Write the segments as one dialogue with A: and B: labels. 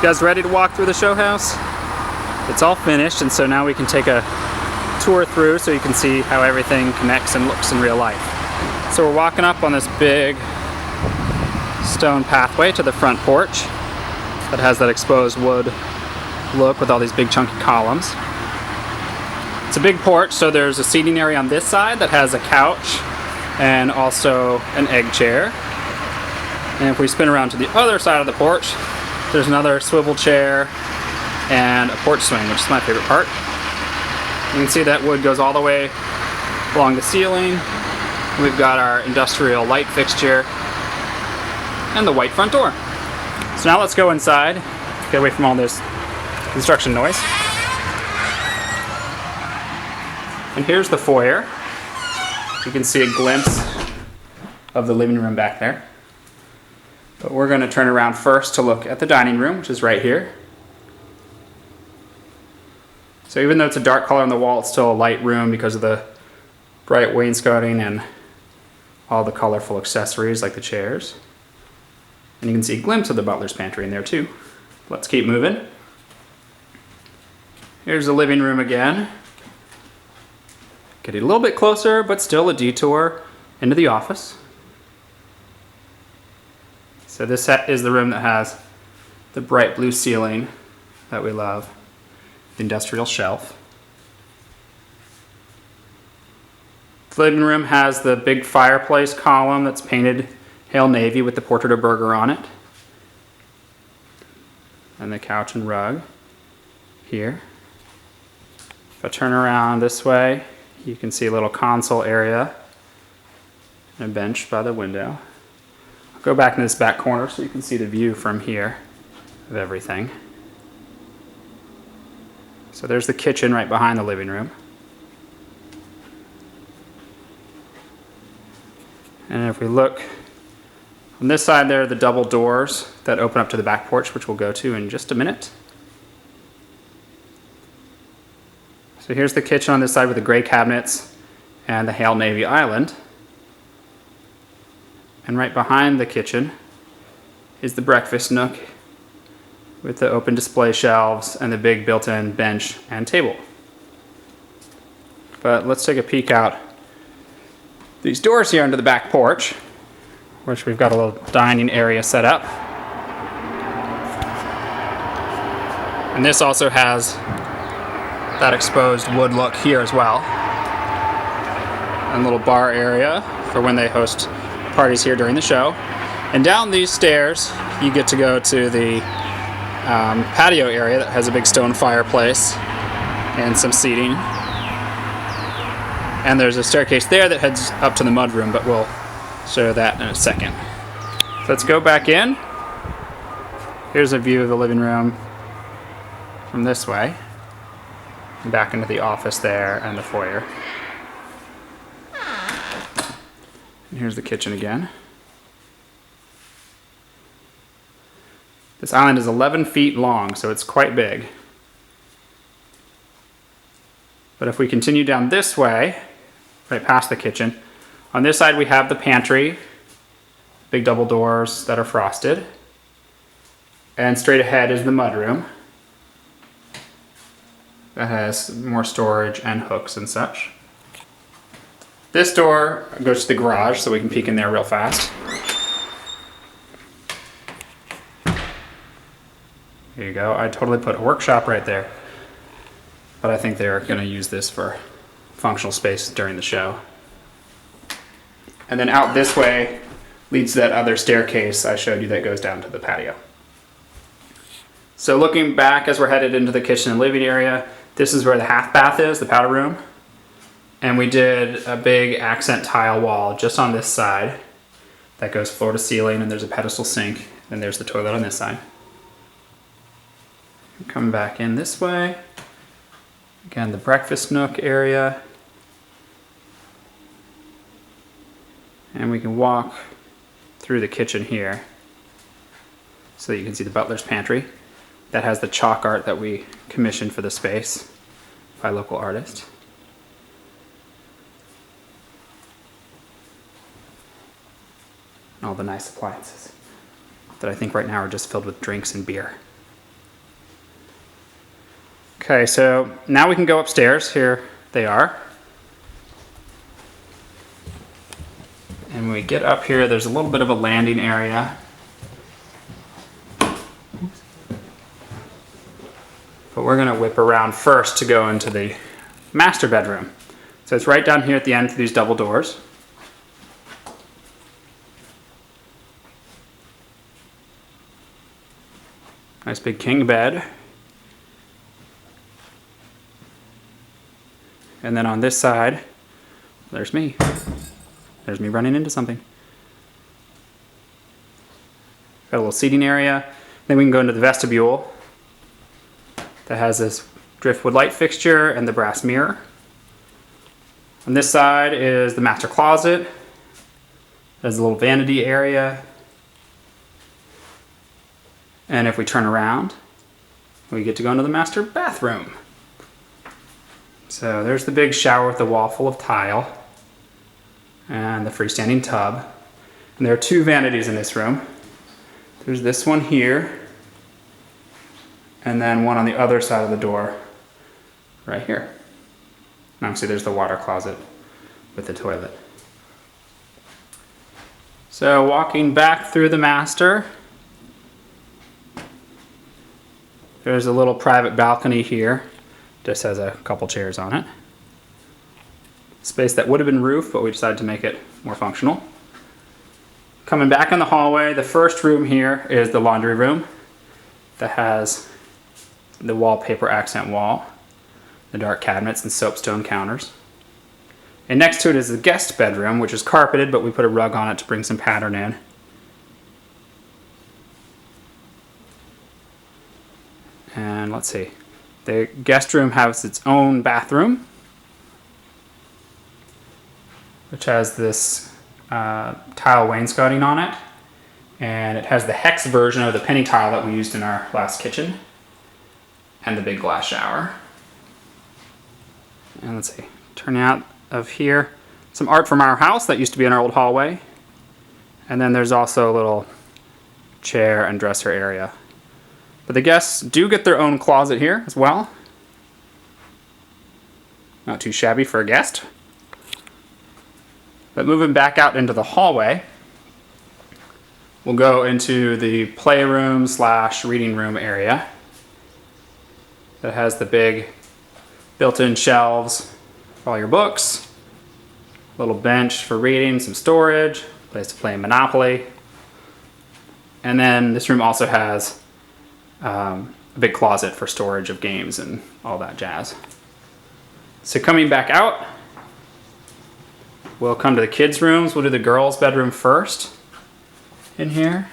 A: guys ready to walk through the show house? It's all finished, and so now we can take a tour through so you can see how everything connects and looks in real life. So we're walking up on this big stone pathway to the front porch that has that exposed wood look with all these big chunky columns. It's a big porch, so there's a seating area on this side that has a couch and also an egg chair. And if we spin around to the other side of the porch, there's another swivel chair and a porch swing, which is my favorite part. You can see that wood goes all the way along the ceiling. We've got our industrial light fixture and the white front door. So now let's go inside, get away from all this construction noise. And here's the foyer. You can see a glimpse of the living room back there. But we're going to turn around first to look at the dining room, which is right here. So even though it's a dark color on the wall, it's still a light room because of the bright wainscoting and all the colorful accessories like the chairs. And you can see a glimpse of the butler's pantry in there too. Let's keep moving. Here's the living room again. Getting a little bit closer, but still a detour into the office. So this is the room that has the bright blue ceiling that we love, the industrial shelf. The living room has the big fireplace column that's painted Hail Navy with the portrait of Burger on it. And the couch and rug here. If I turn around this way, you can see a little console area and a bench by the window. I'll go back in this back corner so you can see the view from here of everything. So there's the kitchen right behind the living room. And if we look on this side, there are the double doors that open up to the back porch, which we'll go to in just a minute. So here's the kitchen on this side with the gray cabinets and the Hail Navy island. And right behind the kitchen is the breakfast nook with the open display shelves and the big built-in bench and table. But let's take a peek out these doors here into the back porch, which we've got a little dining area set up. And this also has that exposed wood look here as well. And a little bar area for when they host parties here during the show. And down these stairs, you get to go to the patio area that has a big stone fireplace and some seating. And there's a staircase there that heads up to the mudroom, but we'll show that in a second. So let's go back in. Here's a view of the living room from this way. Back into the office there and the foyer. And here's the kitchen again. This island is 11 feet long, so it's quite big. But if we continue down this way, right past the kitchen, on this side we have the pantry, big double doors that are frosted. And straight ahead is the mudroom that has more storage and hooks and such. This door goes to the garage, so we can peek in there real fast. Here you go. I totally put a workshop right there, but I think they're going to use this for functional space during the show. And then out this way leads to that other staircase I showed you that goes down to the patio. So looking back as we're headed into the kitchen and living area, this is where the half bath is, the powder room. And we did a big accent tile wall just on this side that goes floor to ceiling, and there's a pedestal sink, and there's the toilet on this side. Come back in this way. Again, the breakfast nook area. And we can walk through the kitchen here so that you can see the butler's pantry. That has the chalk art that we commissioned for the space by a local artist. And all the nice appliances that I think right now are just filled with drinks and beer. Okay, so now we can go upstairs. Here they are. And when we get up here, there's a little bit of a landing area. But we're gonna whip around first to go into the master bedroom. So it's right down here at the end through these double doors. Nice big king bed. And then on this side, there's me. There's me running into something. Got a little seating area. Then we can go into the vestibule that has this driftwood light fixture and the brass mirror. On this side is the master closet. There's a little vanity area. And if we turn around, we get to go into the master bathroom. So there's the big shower with the wall full of tile and the freestanding tub. And there are two vanities in this room. There's this one here, and then one on the other side of the door right here. And obviously there's the water closet with the toilet. So walking back through the master, there's a little private balcony here. Just has a couple chairs on it. Space that would have been roofed, but we decided to make it more functional. Coming back in the hallway, the first room here is the laundry room that has the wallpaper accent wall, the dark cabinets and soapstone counters. And next to it is the guest bedroom, which is carpeted, but we put a rug on it to bring some pattern in. And let's see. The guest room has its own bathroom, which has this tile wainscoting on it. And it has the hex version of the penny tile that we used in our last kitchen. And the big glass shower. And let's see, turning out of here, some art from our house that used to be in our old hallway. And then there's also a little chair and dresser area. But the guests do get their own closet here as well. Not too shabby for a guest. But moving back out into the hallway, we'll go into the playroom / reading room area that has the big built-in shelves for all your books, a little bench for reading, some storage, place to play Monopoly. And then this room also has a big closet for storage of games and all that jazz. So coming back out, we'll come to the kids' rooms. We'll do the girls' bedroom first in here.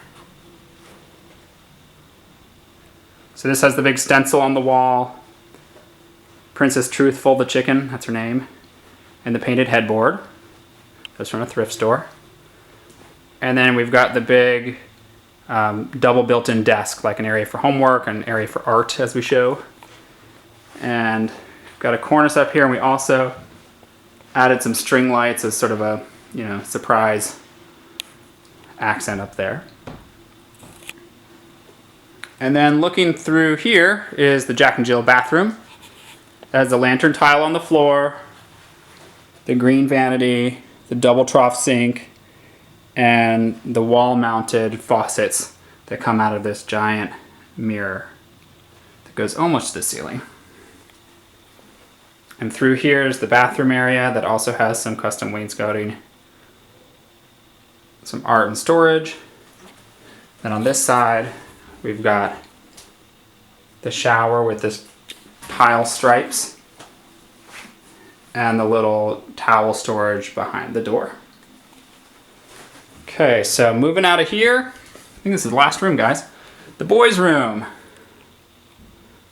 A: So this has the big stencil on the wall. Princess Truthful the chicken, that's her name. And the painted headboard. That's from a thrift store. And then we've got the big double built-in desk, like an area for homework, an area for art as we show. And we've got a cornice up here, and we also added some string lights as sort of a, surprise accent up there. And then looking through here is the Jack and Jill bathroom. It has the lantern tile on the floor, the green vanity, the double trough sink, and the wall-mounted faucets that come out of this giant mirror that goes almost to the ceiling. And through here is the bathroom area that also has some custom wainscoting, some art and storage. Then on this side, we've got the shower with this tile stripes and the little towel storage behind the door. Okay, so moving out of here, I think this is the last room, guys. The boys' room.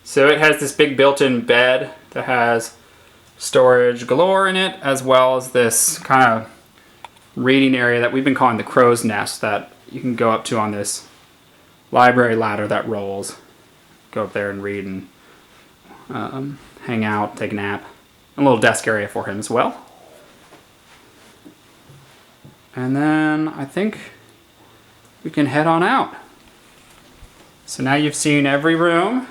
A: So it has this big built-in bed that has storage galore in it, as well as this kind of reading area that we've been calling the crow's nest that you can go up to on this library ladder that rolls. Go up there and read and hang out, take a nap. A little desk area for him as well. And then I think we can head on out. So now you've seen every room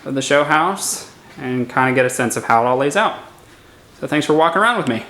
A: of the show house and kind of get a sense of how it all lays out. So thanks for walking around with me.